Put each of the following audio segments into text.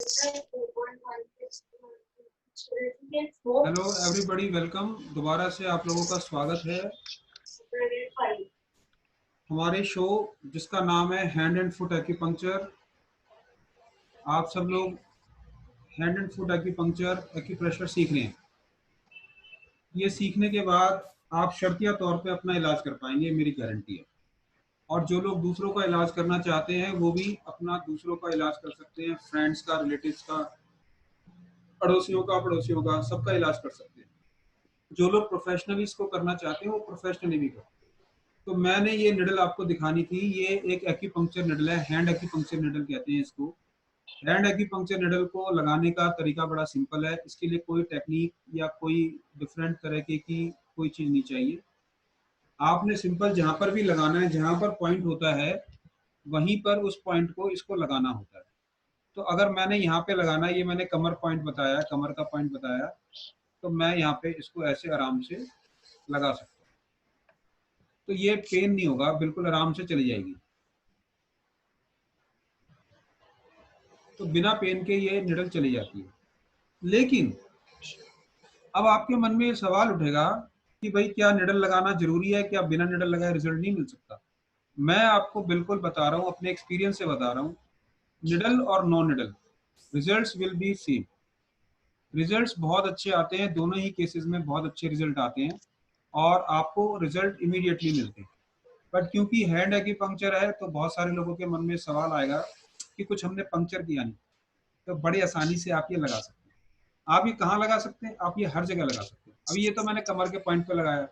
Hello everybody, welcome. दोबारा से आप लोगों का स्वागत है हमारे शो जिसका नाम है हैंड एंड फुट एक्यूपंक्चर। आप सब लोग hand and foot acupuncture acupressure सीख रहे हैं। ये सीखने के बाद आप शर्तिया तौर पे अपना इलाज कर पाएंगे, मेरी गारंटी है। और जो लोग दूसरों का इलाज करना चाहते हैं वो भी अपना दूसरों का इलाज कर सकते हैं, फ्रेंड्स का, रिलेटिव्स का, पड़ोसियों का, सबका इलाज कर सकते हैं। जो लोग प्रोफेशनली इसको करना चाहते हैं वो प्रोफेशनली भी करते हैं। तो मैंने ये निडल आपको दिखानी थी। ये एक एक्यूपंक्चर निडल है, हैंड एक्यूपंक्चर निडल कहते हैं इसको। हैंड एक्यूपंक्चर निडल को लगाने का तरीका बड़ा सिंपल है। इसके लिए कोई टेक्निक या कोई डिफरेंट तरह की कोई चीज नहीं चाहिए। आपने सिंपल जहां पर भी लगाना है, जहां पर पॉइंट होता है वहीं पर उस पॉइंट को इसको लगाना होता है। तो अगर मैंने यहाँ पे लगाना है, ये मैंने कमर पॉइंट बताया, कमर का पॉइंट बताया, तो मैं यहाँ पे इसको ऐसे आराम से लगा सकता हूँ। तो ये पेन नहीं होगा, बिल्कुल आराम से चली जाएगी। तो बिना पेन के ये निडल चली जाती है। लेकिन अब आपके मन में ये सवाल उठेगा कि भाई क्या निडल लगाना जरूरी है, क्या बिना निडल लगाए रिजल्ट नहीं मिल सकता? मैं आपको बिल्कुल बता रहा हूँ, अपने एक्सपीरियंस से बता रहा हूँ, निडल और no needle results will be same. Results बहुत अच्छे आते हैं, दोनों ही केसेस में बहुत अच्छे रिजल्ट आते हैं और आपको रिजल्ट इमीडिएटली मिलते हैं। बट क्योंकि हैंड एक्यूपंक्चर है तो बहुत सारे लोगों के मन में सवाल आएगा कि कुछ हमने पंक्चर किया नहीं। तो बड़ी आसानी से आप ये लगा सकते हैं। आप ये कहाँ लगा सकते हैं? आप ये हर जगह लगा सकते हैं। अभी ये तो मैंने कमर के पॉइंट पे लगाया।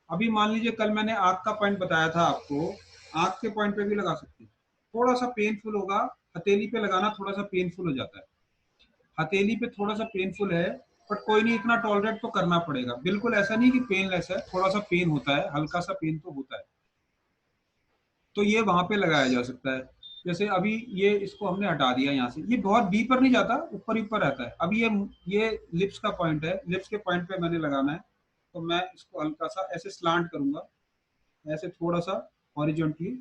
अभी मान लीजिए कल मैंने आंख का पॉइंट बताया था आपको, आंख के पॉइंट पे भी लगा सकते हैं। थोड़ा सा पेनफुल होगा, हथेली पे लगाना थोड़ा सा पेनफुल हो जाता है। हथेली पे थोड़ा सा पेनफुल है, बट कोई नहीं, इतना टॉलरेट तो करना पड़ेगा। बिल्कुल ऐसा नहीं कि पेनलेस है, थोड़ा सा पेन होता है, हल्का सा पेन तो होता है। तो ये वहां पे लगाया जा सकता है। जैसे अभी ये इसको हमने हटा दिया यहाँ से, ये बहुत डीप पर नहीं जाता, ऊपर ही ऊपर रहता है। अभी ये लिप्स का पॉइंट है, लिप्स के पॉइंट पे मैंने लगाना है। तो मैं इसको हल्का सा ऐसे स्लांट करूंगा, ऐसे थोड़ा सा हॉरिजॉन्टली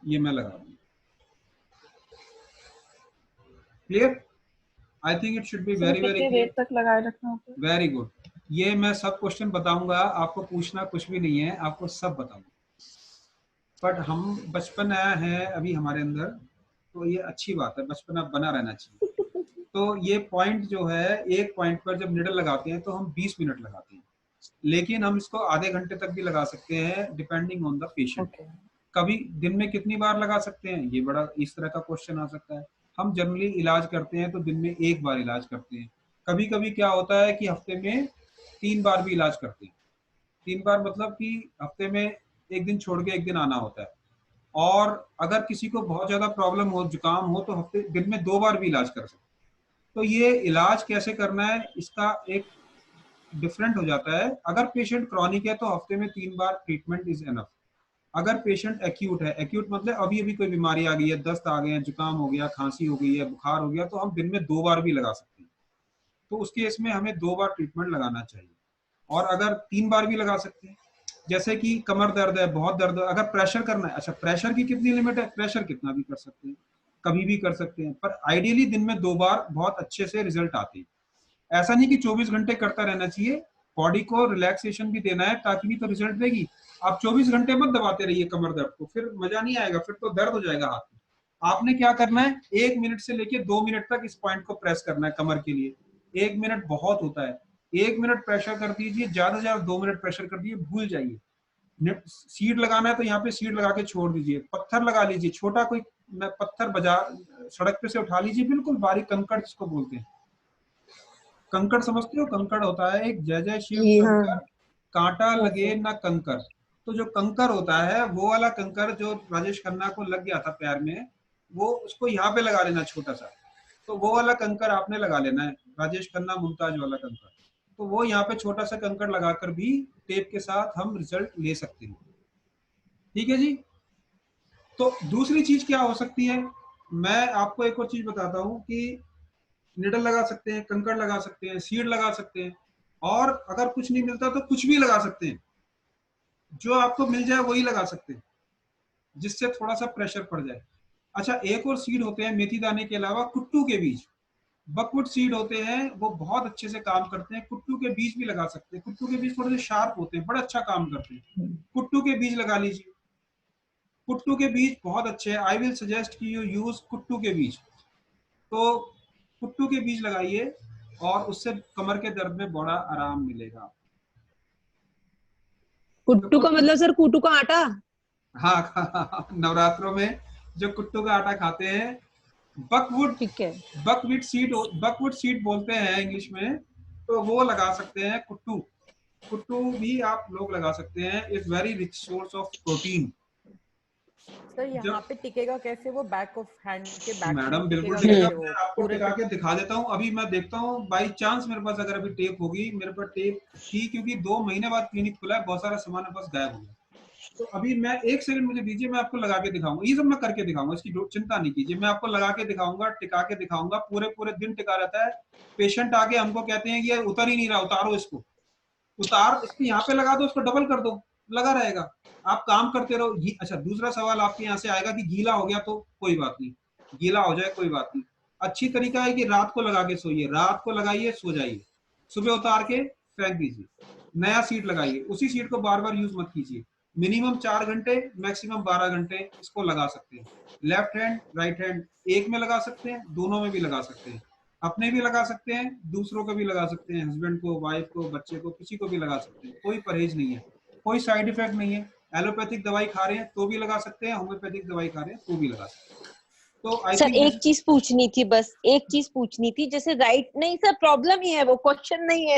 ये मैं लगा दूंगा। Clear? I think it should be sir very very कितने देर क्लियर। तक लगाए रखना होता है? Very good. ये मैं सब क्वेश्चन बताऊंगा, आपको पूछना कुछ भी नहीं है, आपको सब बताऊंगा। बट हम बचपन आया है अभी हमारे अंदर, तो ये अच्छी बात है, बचपन अब बना रहना चाहिए। तो ये पॉइंट जो है, एक पॉइंट पर जब निडल लगाते हैं तो हम 20 मिनट लगाते हैं, लेकिन हम इसको आधे घंटे तक भी लगा सकते हैं depending on the patient. Okay. कभी दिन में कितनी बार लगा सकते हैं, ये बड़ा इस तरह का क्वेश्चन आ सकता है। हम जनरली इलाज करते हैं तो दिन में एक बार इलाज करते हैं। कभी कभी क्या होता है कि हफ्ते में 3 बार भी इलाज करते हैं। 3 बार मतलब कि हफ्ते में एक दिन छोड़ के एक दिन आना होता है। और अगर किसी को बहुत ज्यादा प्रॉब्लम हो, जुकाम हो, तो हफ्ते दिन में 2 बार भी इलाज कर सकते हैं। तो ये इलाज कैसे करना है इसका एक डिफरेंट हो जाता है। अगर पेशेंट क्रॉनिक है तो हफ्ते में 3 बार ट्रीटमेंट इज एनफ। अगर पेशेंट एक्यूट है, एक्यूट मतलब अभी अभी कोई बीमारी आ गई है, दस्त आ गए हैं, जुकाम हो गया, खांसी हो गई है, बुखार हो गया, तो हम दिन में 2 बार भी लगा सकते हैं। तो उस केस में हमें 2 बार ट्रीटमेंट लगाना चाहिए। और अगर 3 बार भी लगा सकते हैं, जैसे कि कमर दर्द है, बहुत दर्द है, अगर प्रेशर करना है, अच्छा प्रेशर की कितनी लिमिट है? प्रेशर कितना भी कर सकते हैं, कभी भी कर सकते हैं, पर आइडियली दिन में 2 बार बहुत अच्छे से रिजल्ट आते हैं। ऐसा नहीं कि 24 घंटे करता रहना चाहिए, बॉडी को रिलैक्सेशन भी देना है ताकि भी तो रिजल्ट देगी। आप 24 घंटे मत दबाते रहिए कमर दर्द को, फिर मजा नहीं आएगा, फिर तो दर्द हो जाएगा हाथ में। आपने क्या करना है, 1 मिनट से लेके 2 मिनट तक इस पॉइंट को प्रेस करना है कमर के लिए। 1 मिनट बहुत होता है, 1 मिनट प्रेशर कर दीजिए, ज्यादा से ज्यादा 2 मिनट प्रेशर कर दीजिए, भूल जाइए। सीड लगाना है तो यहाँ पे सीड लगा के छोड़ दीजिए। पत्थर लगा लीजिए, छोटा कोई पत्थर बाजार सड़क पे से उठा लीजिए, बिल्कुल बारीक कंकड़ जिसको बोलते हैं। कंकड़ समझते हो? कंकड़ होता है एक, जय जय शिव जी हाँ। शंकर, कांटा हाँ लगे सर। ना कंकर। तो जो कंकर होता है वो वाला कंकर जो राजेश खन्ना को लग गया था पैर में, वो उसको यहाँ पे लगा लेना छोटा सा। तो वो वाला कंकर आपने लगा लेना है, राजेश खन्ना मुमताज वाला कंकर। तो वो यहाँ पे छोटा सा कंकर लगाकर भी टेप के साथ हम रिजल्ट ले सकते हैं। ठीक है जी। तो दूसरी चीज क्या हो सकती है, मैं आपको एक और चीज बताता हूँ कि निडल लगा सकते हैं, कंकड़ लगा सकते हैं, सीड लगा सकते हैं, और अगर कुछ नहीं मिलता तो कुछ भी लगा सकते हैं। जो आपको मिल जाए वही लगा सकते हैं, जिससे थोड़ा सा प्रेशर पड़ जाए। अच्छा, एक और सीड होते हैं मेथी दाने के अलावा, कुट्टू के बीज, बकवुड सीड होते हैं, वो बहुत अच्छे से काम करते हैं। कुट्टू के बीज भी लगा सकते हैं, कुट्टू के बीज थोड़े से शार्प होते हैं, बड़ा अच्छा काम करते हैं। कुट्टू के बीज लगा लीजिए, कुट्टू के बीज बहुत अच्छे हैं। आई विल सजेस्ट कि यू यूज कुट्टू के बीज। तो कुट्टू के बीज लगाइए और उससे कमर के दर्द में बड़ा आराम मिलेगा। तो कुट्टू का कुट्टू, मतलब सर कूटू का आटा? हाँ, नवरात्रों में जो कुट्टू का आटा खाते हैं, बकवुड, ठीक है। बकवुड सीड बोलते हैं इंग्लिश में, तो वो लगा सकते हैं। कुट्टू, कुट्टू भी आप लोग लगा सकते हैं। Is very rich source of protein. Sir यहाँ जब, पे टिकेगा कैसे वो, बैक ऑफ हैंड के बैक मैडम में बिल्कुल टिकेगा टिकेगा, कैसे वो मैं आपको पूरे टिका पे? के दिखा देता हूँ। अभी मैं देखता हूँ बाई चांस मेरे पास अगर अभी टेप होगी, मेरे पास टेप थी क्योंकि 2 महीने बाद क्लिनिक खुला है, बहुत सारा सामान मेरे पास गायब हो गया। तो अभी मैं, एक सेकंड मुझे दीजिए, मैं आपको लगा के दिखाऊंगा। ये सब मैं करके दिखाऊंगा, इसकी चिंता नहीं कीजिए। मैं आपको लगा के दिखाऊंगा, टिका के दिखाऊंगा, पूरे पूरे दिन टिका रहता है। पेशेंट आके हमको कहते हैं कि ये उतर ही नहीं रहा, उतारो इसको, उतार इसको, यहाँ पे लगा दो, उसको डबल कर दो, लगा रहेगा। आप काम करते रहो। अच्छा, दूसरा सवाल आपके यहाँ से आएगा कि गीला हो गया तो कोई बात नहीं, गीला हो जाए कोई बात नहीं। अच्छी तरीका है कि रात को लगा के सोइए, रात को लगाइए, सो जाइए, सुबह उतार के फेंक दीजिए, नया सीट लगाइए। उसी सीट को बार बार यूज मत कीजिए। मिनिमम 4 घंटे, मैक्सिमम 12 घंटे इसको लगा सकते हैं। लेफ्ट हैंड राइट हैंड एक में लगा सकते हैं, दोनों में भी लगा सकते हैं। अपने भी लगा सकते हैं, दूसरों को भी लगा सकते हैं, हस्बैंड को, वाइफ को, बच्चे को, किसी को भी लगा सकते हैं। कोई परहेज नहीं है, कोई साइड इफेक्ट नहीं है। एलोपैथिक दवाई खा रहे हैं तो भी लगा सकते हैं, होम्योपैथिक दवाई खा रहे हैं तो भी लगा सकते हैं। तो आई सर थिंक एक चीज पूछनी थी, बस एक चीज पूछनी थी। जैसे राइट, नहीं सर प्रॉब्लम ही है, वो क्वेश्चन नहीं है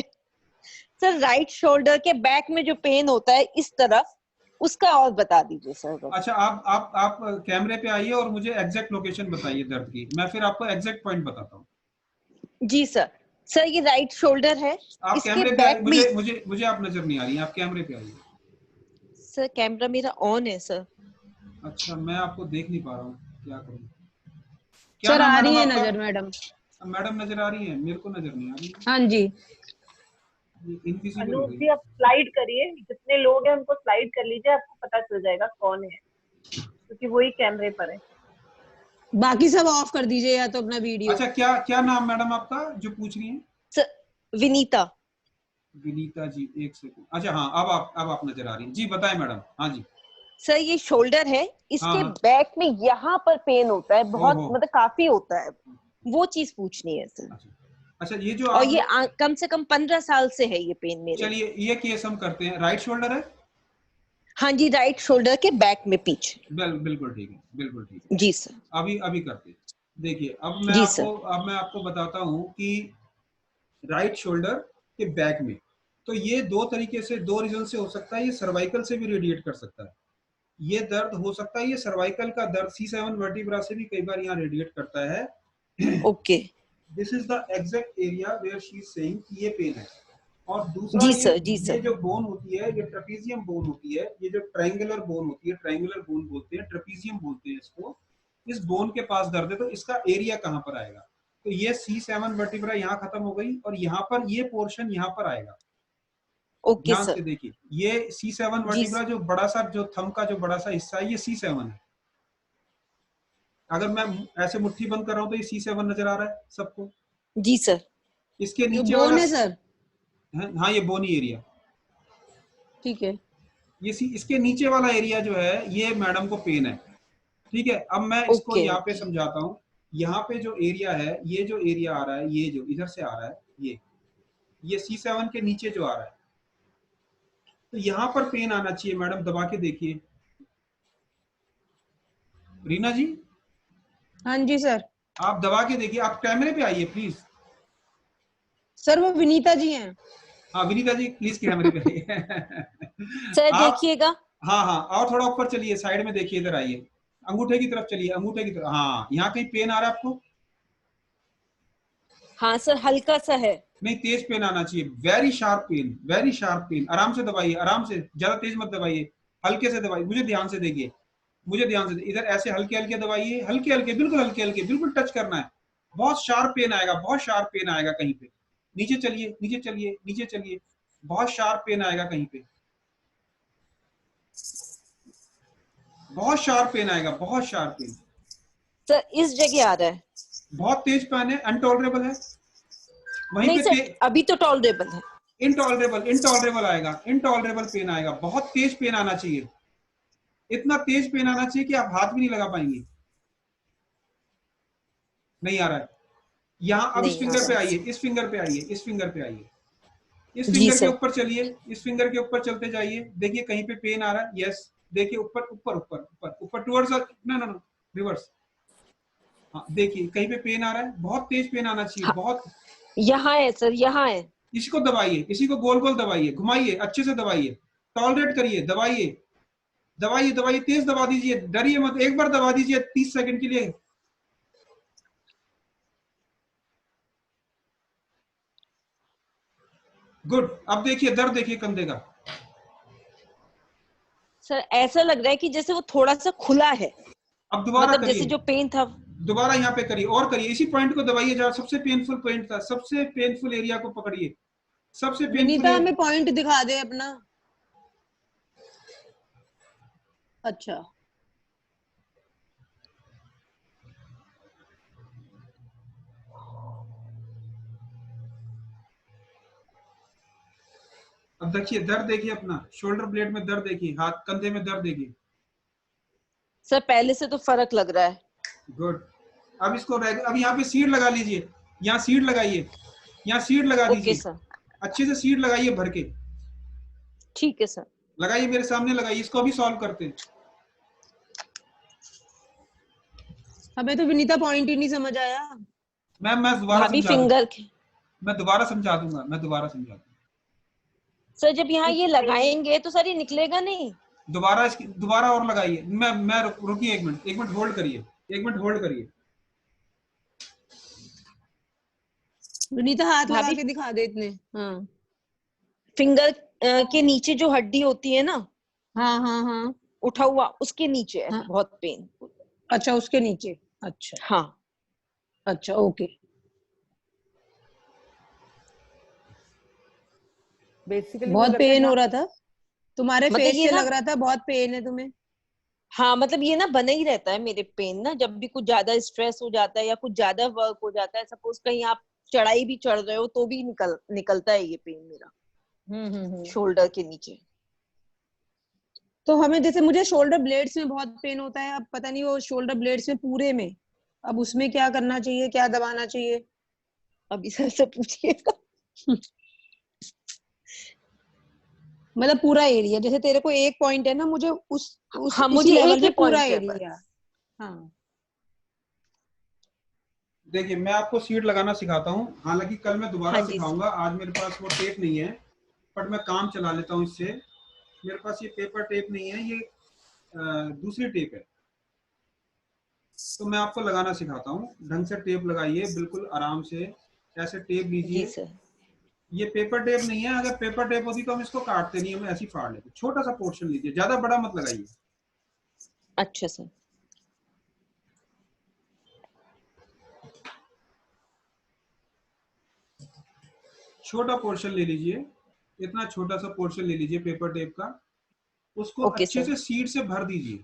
सर। राइट शोल्डर के बैक में जो पेन होता है इस तरफ, उसका और बता दीजिए सर बस। अच्छा, आप कैमरे पे आइए और मुझे एग्जैक्ट लोकेशन बताइए दर्द की, मैं फिर आपको एग्जैक्ट पॉइंट बताता हूँ। जी सर। सर ये राइट शोल्डर है, आप इसके कैमरे पे आइए, बैक में। मुझे मुझे मुझे आप नजर नहीं आ रही हैं, आप कैमरे पे आइए। सर कैमरा मेरा ऑन है सर। अच्छा, मैं आपको देख नहीं पा रहा हूँ, क्या करूँ। क्या सर नाम आ मैडम रही है आपका? नजर मैडम। मैडम नजर आ रही है, मेरे को नजर नहीं आ रही हाँ जी। है, इनविजिबल हो अनूप गई। जी आप स्लाइड करिए, जितने लोग हैं उनको स्लाइड कर लीजिए, आपको पता चल जाएगा कौन है, क्योंकि वही कैमरे पर है। बाकी सब ऑफ कर दीजिए या तो अपना वीडियो। अच्छा, क्या क्या नाम मैडम आपका जो पूछ रही हैं? सर विनीता। विनीता जी, एक सेकंड। अच्छा हाँ, अब आप नजर आ रही हैं जी, बताएं मैडम। हाँ जी। सर ये शोल्डर है, हाँ इसके हाँ। बैक में यहाँ पर पेन होता है बहुत, ओहो। मतलब काफी होता है। वो चीज पूछनी है सर। अच्छा, अच्छा, ये जो और आप ये लोग, कम से कम 15 साल से है ये पेन मेरे। चलिए ये केस हम करते हैं। राइट शोल्डर है? हाँ जी, राइट शोल्डर के बैक में पीछे। बिल्कुल ठीक है, बिल्कुल ठीक जी सर। है। अभी अभी करते हैं। देखिए, जी सर। अब मैं आपको बताता हूँ कि राइट शोल्डर के बैक में, तो ये दो तरीके से, दो रीजन से हो सकता है। ये सर्वाइकल से भी रेडिएट कर सकता है, ये दर्द हो सकता है। ये सर्वाइकल का दर्द C7 वर्टिब्रा से भी कई बार यहाँ रेडिएट करता है। Okay. This is the exact area where she is saying कि ये पेन है। और दूसरा, जी ये सर। जी ये सर। जो बोन होती है, ये ट्रेपीजियम बोन होती है, ये जो ट्रायंगुलर बोन होती है, ट्रायंगुलर बोन बोलते हैं, ट्रेपीजियम बोलते हैं इसको। इस बोन के पास दर्द है, तो इसका एरिया कहाँ पर आएगा? तो ये C7 वर्टिब्रा यहाँ खत्म हो गई और यहाँ पर ये पोर्शन यहाँ पर आएगा। ओके ध्यान सर। से देखिए, ये C7 जी वर्टिब्रा जो बड़ा सा, जो थंब का जो बड़ा सा हिस्सा है, ये C7 है। अगर मैं ऐसे मुट्ठी बंद कर रहा हूं तो ये C7 नजर आ रहा है सबको। जी सर। इसके जो नीचे वाला, बोन है सर। हाँ ये बोनी एरिया, ठीक है। ये इसके नीचे वाला एरिया जो है, ये मैडम को पेन है। ठीक है, अब मैं इसको ओके यहाँ पे ओके। समझाता हूँ। यहाँ पे जो एरिया है, ये जो एरिया आ रहा है, ये जो इधर से आ रहा है, ये C7 के नीचे जो आ रहा है, तो यहाँ पर पेन आना चाहिए। मैडम दबा के देखिए, रीना जी हाँ जी सर। आप दबा के देखिए, आप कैमरे पे आइए प्लीज। सर वो विनीता जी हैं। हाँ विनीता जी प्लीज कैमरे पे आइए। सर आप, देखिएगा। हाँ हाँ, और थोड़ा ऊपर चलिए, साइड में देखिए, इधर आइए, अंगूठे की तरफ चलिए, अंगूठे की तरफ। हाँ, यहाँ कहीं पेन आ रहा है आपको? हाँ सर हल्का सा है। नहीं, तेज पेन आना चाहिए, very sharp pain, very sharp pain. आराम से दबाइए, आराम से, ज्यादा तेज मत दबाइए, हल्के से दबाइए। मुझे ध्यान से देखिए, मुझे ध्यान से, इधर ऐसे हल्के हल्के दबाइए, हल्के हल्के, बिल्कुल हल्के हल्के, बिल्कुल टच करना है। बहुत शार्प पेन आएगा, बहुत शार्प पेन आएगा कहीं पे। नीचे चलिए, नीचे चलिए, नीचे चलिए, बहुत शार्प पेन आएगा कहीं पे, बहुत शार्प पेन आएगा, बहुत शार्प पेन। सर इस जगह आ रहा है। बहुत तेज पेन है, अनटॉलरेबल है। वहीं नहीं पे सर, अभी तो टॉलरेबल है। इनटॉलरेबल आएगा, इनटॉलरेबल पेन आएगा। बहुत तेज पेन आना चाहिए, इतना तेज पेन आना चाहिए कि आप हाथ भी नहीं लगा पाएंगे। नहीं आ रहा है। यहाँ अब इस नहीं आ फिंगर पे रहा है। आइए, इस फिंगर पे आइए, इस फिंगर पे आइए, इस जी फिंगर के सर। ऊपर चलिए, इस फिंगर के ऊपर चलते जाइए। देखिए कहीं पे पेन आ रहा है। यस, देखिए ऊपर ऊपर ऊपर ऊपर ऊपर towards, no no no, reverse. हाँ देखिए कहीं पे पेन आ रहा है, बहुत तेज पेन आना चाहिए, हाँ, बहुत। यहाँ है सर, यहाँ है। इसी को दबाइए, इसी को गोल गोल दबाइए, घुमाइए, अच्छे से दबाइए, टॉलरेट करिए, दबाइए दबाइए दबाइए, तेज दबा दीजिए, डरिए मत। एक बार दबा दीजिए 30 सेकंड के लिए। गुड। अब देखिए दर्द, देखिए कंधे का। सर ऐसा लग रहा है कि जैसे वो थोड़ा सा खुला है, अब दोबारा मतलब जैसे करिए, जो पेन था। दोबारा यहाँ पे करिए और करिए, इसी पॉइंट को दबाइए जहाँ सबसे पेनफुल पॉइंट था, सबसे पेनफुल एरिया को पकड़िए, सबसे पेनफुल विनीता हमें पॉइंट दिखा दे अपना। अच्छा, अब देखिए दर्द, देखिए अपना शोल्डर ब्लेड में दर्द, देखिए हाथ कंधे में दर्द, देखिए। सर पहले से तो फर्क लग रहा है। गुड। अब इसको अब यहाँ पे सीड लगा लीजिए, यहाँ सीड लगाइए, यहाँ सीड लगा ओके दीजिए, सर। अच्छे से सीड लगाइए भर के। ठीक है सर। लगाइए, मेरे सामने लगाइए, इसको अभी सॉल्व करते हैं। हमें तो विनीता पॉइंट ही नहीं समझ आया। मैम मैं दोबारा भाभी समझा दूं, फिंगर के। मैं दोबारा समझा दूंगा, मैं दोबारा समझा दूंगा। सर जब यहाँ ये लगाएंगे तो सर ये निकलेगा नहीं। दोबारा इसकी, दोबारा और लगाइए। मैं रुकिए एक मिनट, एक मिनट होल्ड करिए, एक मिनट होल्ड करिए। विनीता हाथ लगा भाभी के दिखा दे इतने। हाँ फिंगर के नीचे जो हड्डी होती है ना, हाँ हाँ हाँ उठा हुआ, उसके नीचे है हाँ। बहुत पेन। अच्छा उसके नीचे। अच्छा हाँ। अच्छा ओके। बेसिकली बहुत लगता है पेन हो जहाँ रहा था तुम्हारे मतलब फेस ये से, ना, लग रहा था बहुत पेन है तुम्हें। हाँ मतलब ये ना बना ही रहता है मेरे पेन ना, जब भी कुछ ज्यादा स्ट्रेस हो जाता है या कुछ ज्यादा वर्क हो जाता है, सपोज कहीं आप चढ़ाई भी चढ़ रहे हो तो भी निकलता है ये पेन मेरा हम्म। शोल्डर के नीचे। तो हमें जैसे मुझे शोल्डर ब्लेड्स में बहुत पेन होता है, अब पता नहीं वो शोल्डर ब्लेड्स में पूरे में, अब उसमें क्या करना चाहिए, क्या दबाना चाहिए? अभी सर से पूछिएगा। मतलब पूरा एरिया, जैसे तेरे को एक पॉइंट है ना, मुझे उस हाँ उसी मुझे लेवल एक ही पे पूरा पॉइंट है एरिया। बस। हाँ देखिए मैं आपको सीड लगाना सिखाता हूँ, हालांकि कल मैं दोबारा हाँ जी सिखाऊंगा, आज मेरे पास वो टेप नहीं है, बट मैं काम चला लेता हूँ इससे। मेरे पास ये पेपर टेप नहीं है, ये दूसरी टेप है, तो मैं आपको लगाना सिखाता हूँ। ढंग से टेप लगाइए, बिल्कुल आराम से ऐसे टेप जी लीजिए। सर। ये पेपर टेप नहीं है, अगर पेपर टेप होती तो हम इसको काटते नहीं, हम ऐसे ही फाड़ लेते। छोटा सा पोर्शन लीजिए, ज्यादा बड़ा मत लगाइए। अच्छा सर। छोटा पोर्शन ले लीजिए, इतना छोटा सा पोर्शन ले लीजिए पेपर टेप का, उसको ओके अच्छे सर। से सीड से भर दीजिए।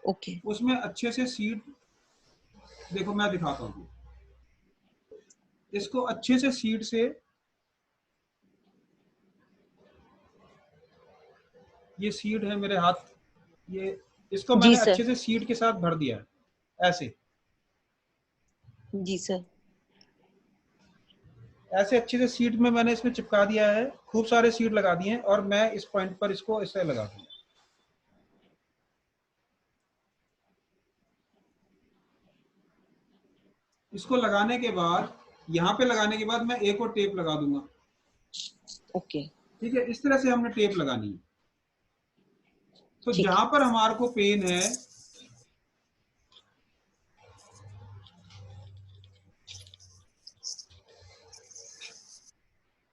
ओके। उसमें अच्छे से सीड, देखो मैं दिखाता हूँ, इसको अच्छे से सीड से, ये सीड है मेरे हाथ, ये इसको जी मैंने सर। अच्छे से सीड के साथ भर दिया है, ऐसे जी सर। ऐसे अच्छे से सीड में मैंने इसमें चिपका दिया है, खूब सारे सीड लगा दिए हैं, और मैं इस पॉइंट पर इसको ऐसे लगा दूंगा। इसको लगाने के बाद, यहाँ पे लगाने के बाद मैं एक और टेप लगा दूंगा। ओके। ठीक है, इस तरह से हमने टेप लगानी है। तो ठीक जहां है। पर हमारे को पेन है,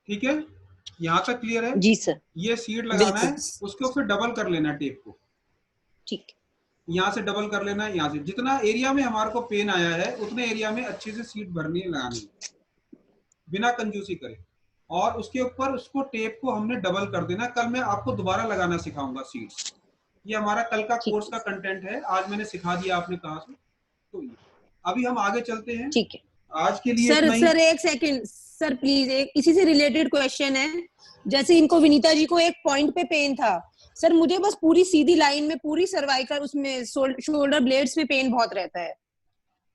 ठीक है, यहाँ तक क्लियर है। जी सर। ये सीड लगाना है, बिल्कुल। उसको फिर डबल कर लेना है टेप को, ठीक। यहाँ से डबल कर लेना है, यहाँ से जितना एरिया में हमारे को पेन आया है उतने एरिया में अच्छे से सीड भरनी लगानी है, बिना कंजूसी करे। और उसके ऊपर उसको टेप को हमने डबल कर देना। कल मैं आपको दोबारा लगाना सिखाऊंगा सीड्स। ये हमारा कल का ठीक कोर्स का कंटेंट है, आज मैंने सिखा दिया आपने कहा से। तो ये अभी हम आगे चलते हैं, ठीक है आज के लिए सर इतना ही। सर एक सेकंड सर प्लीज, एक इसी से रिलेटेड क्वेश्चन है। जैसे इनको विनीता जी को एक पॉइंट पे पेन था सर, मुझे बस पूरी सीधी लाइन में पूरी सर्वाइकल उसमें शोल्डर ब्लेड्स में पेन बहुत रहता है,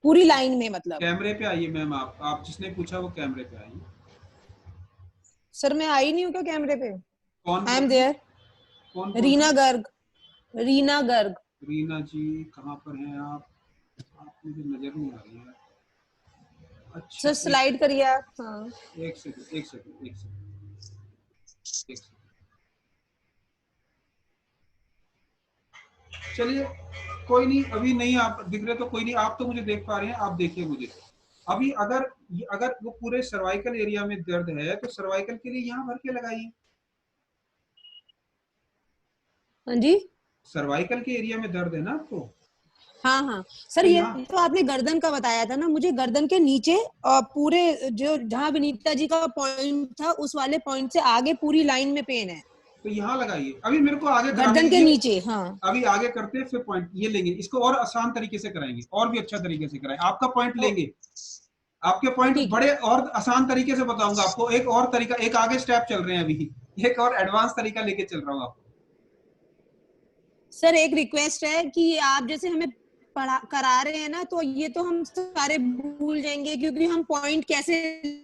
पूरी लाइन में मतलब। कैमरे पे आइए मैम, आप जिसने पूछा वो कैमरे पे आइए। सर मैं आई नहीं हूँ क्या कैमरे पे? कौन आई बोल एम रही है? देयर। कौन बोल रीना रही है? गर्ग, रीना गर्ग। रीना जी कहाँ पर हैं आप मुझे नजर नहीं आ रही है। अच्छा सर स्लाइड करिए आप। हाँ एक सेकंड एक सेकंड एक सेकंड एक सेकंड। चलिए कोई नहीं, अभी नहीं आप दिख रहे तो कोई नहीं, आप तो मुझे देख पा रहे हैं, आप देखिए मुझे। अभी अगर वो पूरे सर्वाइकल एरिया में दर्द है तो सर्वाइकल के लिए यहाँ भर के लगाइए। हाँ जी, सर्वाइकल के एरिया में दर्द है ना आपको, हाँ हाँ सर, तो ये यहाँ तो आपने गर्दन का बताया था ना, मुझे गर्दन के नीचे पूरे जो जहाँ विनीता जी का पॉइंट था उस वाले पॉइंट से आगे पूरी लाइन में पेन है, तो यहाँ लगाइए। अभी मेरे को आगे कराने गर्दन के दीजिए, नीचे। हाँ अभी आगे करते हैं फिर पॉइंट ये लेंगे, इसको और आसान तरीके से कराएंगे, और भी अच्छा तरीके से कराएं। आपका पॉइंट ओ, लेंगे, आपके पॉइंट ठीक है बड़े और आसान तरीके से बताऊंगा आपको। एक और तरीका, एक आगे स्टेप चल रहे हैं अभी, एक और एडवांस तरीका लेके चल रहा हूँ आपको। सर। एक रिक्वेस्ट है कि आप जैसे हमें पढ़ा करा रहे हैं ना, तो ये तो हम सारे भूल जाएंगे, क्योंकि हम पॉइंट कैसे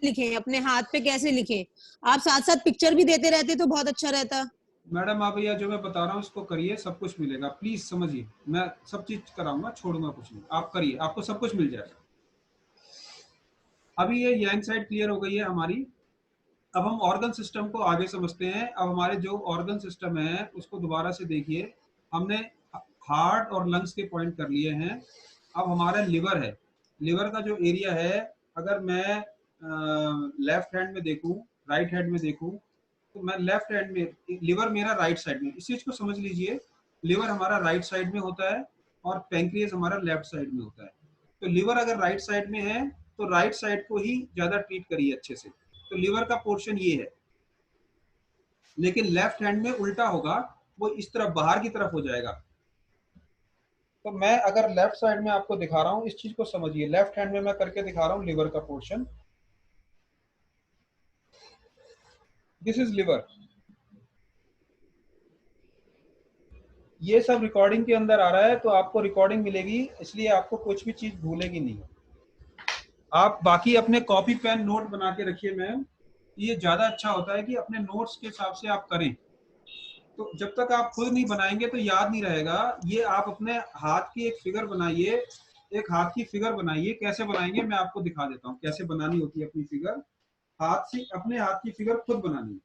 लिखें, अपने हाथ पे कैसे लिखें। आप साथ साथ पिक्चर भी देते रहते तो बहुत अच्छा रहता। मैडम आप भैया जो मैं बता रहा हूँ इसको करिए, सब कुछ मिलेगा, प्लीज समझिए। मैं सब चीज कराऊंगा, छोड़ूंगा कुछ नहीं, आप करिए, आपको सब कुछ मिल जाएगा। अभी ये यांग साइड क्लियर हो गई है हमारी। अब हम ऑर्गन सिस्टम को आगे समझते हैं। अब हमारे जो ऑर्गन सिस्टम है उसको दोबारा से देखिए। हमने हार्ट और लंग्स के पॉइंट कर लिए हैं। अब हमारा लिवर है, लिवर का जो एरिया है, अगर मैं लेफ्ट हैंड में देखूं, राइट हैंड में देखूं, तो मैं लेफ्ट हैंड में, लिवर मेरा राइट साइड में, इस चीज को समझ लीजिए। लिवर हमारा राइट साइड में होता है और पैंक्रियास हमारा लेफ्ट साइड में होता है। तो लिवर अगर राइट साइड में है तो राइट साइड को ही ज्यादा ट्रीट करिए अच्छे से। तो लिवर का पोर्शन ये है, लेकिन लेफ्ट हैंड में उल्टा होगा, वो इस तरफ बाहर की तरफ हो जाएगा। तो मैं अगर लेफ्ट साइड में आपको दिखा रहा हूं, इस चीज को समझिए। लेफ्ट हैंड में मैं करके दिखा रहा हूं लिवर का पोर्शन, दिस इज लिवर। ये सब रिकॉर्डिंग के अंदर आ रहा है, तो आपको रिकॉर्डिंग मिलेगी, इसलिए आपको कुछ भी चीज भूलेगी नहीं। आप बाकी अपने कॉपी पेन नोट बना के रखिए मैम, ये ज्यादा अच्छा होता है कि अपने नोट्स के हिसाब से आप करें। तो जब तक आप खुद नहीं बनाएंगे तो याद नहीं रहेगा। ये आप अपने हाथ की एक फिगर बनाइए, एक हाथ की फिगर बनाइए। कैसे बनाएंगे मैं आपको दिखा देता हूँ, कैसे बनानी होती है अपनी फिगर। हाथ से अपने हाथ की फिगर खुद बनानी है।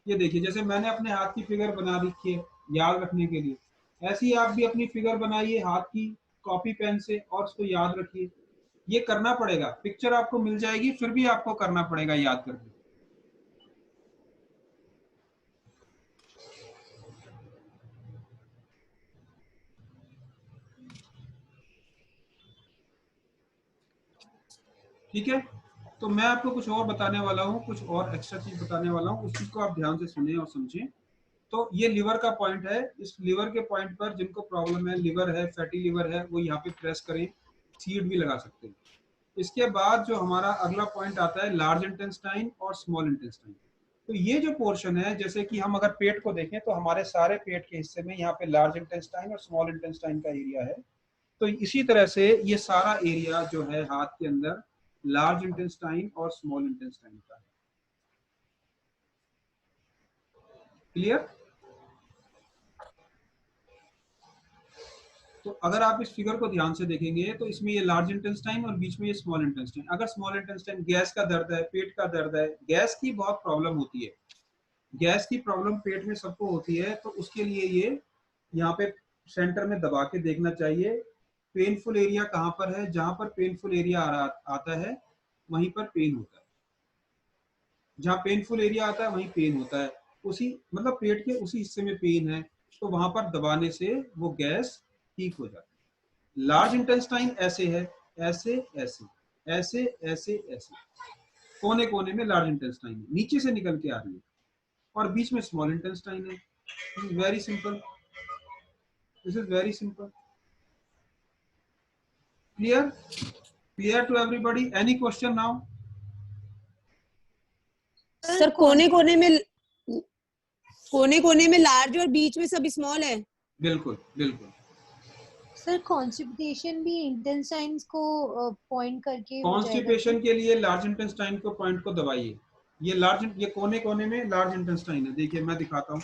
ये देखिए, जैसे मैंने अपने हाथ की फिगर बना रखी है याद रखने के लिए, ऐसे ही आप भी अपनी फिगर बनाइए हाथ की कॉपी पेन से और उसको याद रखिए। ये करना पड़ेगा, पिक्चर आपको मिल जाएगी फिर भी आपको करना पड़ेगा याद करके। ठीक है, तो मैं आपको कुछ और बताने वाला हूँ, कुछ और एक्स्ट्रा चीज बताने वाला हूँ, उस चीज को आप ध्यान से सुने और समझें। तो ये लिवर का पॉइंट है। इस लिवर के पॉइंट पर जिनको प्रॉब्लम है, लिवर है, फैटी लिवर है, वो यहाँ पे प्रेस करें, सीड भी लगा सकते हैं। इसके बाद जो हमारा अगला पॉइंट आता है लार्ज इंटेस्टाइन और स्मॉल इंटेस्टाइन। तो ये जो पोर्शन है, जैसे कि हम अगर पेट को देखें तो हमारे सारे पेट के हिस्से में यहाँ पे लार्ज इंटेस्टाइन और स्मॉल इंटेस्टाइन का एरिया है। तो इसी तरह से ये सारा एरिया जो है हाथ के अंदर लार्ज इंटेस्टाइन और स्मॉल इंटेस्टाइन का है। क्लियर? तो अगर आप इस फिगर को ध्यान से देखेंगे तो इसमें ये लार्ज इंटेस्टाइन और बीच में ये स्मॉल इंटेस्टाइन। अगर स्मॉल इंटेस्टाइन, गैस का दर्द है, पेट का दर्द है, गैस की बहुत प्रॉब्लम होती है, गैस की प्रॉब्लम पेट में सबको होती है, तो उसके लिए ये यहाँ पे सेंटर में दबा के देखना चाहिए पेनफुल एरिया कहाँ पर है। जहां पर पेनफुल एरिया आता है वहीं पर पेन होता है, जहाँ पेनफुल एरिया आता है वहीं पेन होता है। उसी मतलब पेट के उसी हिस्से में पेन है, तो वहां पर दबाने से वो गैस ठीक हो जाती है। लार्ज इंटेस्टाइन ऐसे है, ऐसे ऐसे ऐसे ऐसे ऐसे, कोने कोने में लार्ज इंटेस्टाइन है, नीचे से निकल के आ रही है, और बीच में स्मॉल इंटेस्टाइन है। Very simple. This is very simple. Clear? Clear to everybody? Any question now? Sir कोने कोने में लार्ज और बीच में सब स्मॉल है। बिल्कुल बिल्कुल। सर कॉन्स्टिपेशन भी इंटेस्टाइन्स को पॉइंट करके हो जाएगा? कॉन्स्टिपेशन के लिए लार्ज इंटेस्टाइन को पॉइंट को दबाइए। ये कोने कोने में लार्ज इंटेस्टाइन है। देखिए मैं दिखाता हूँ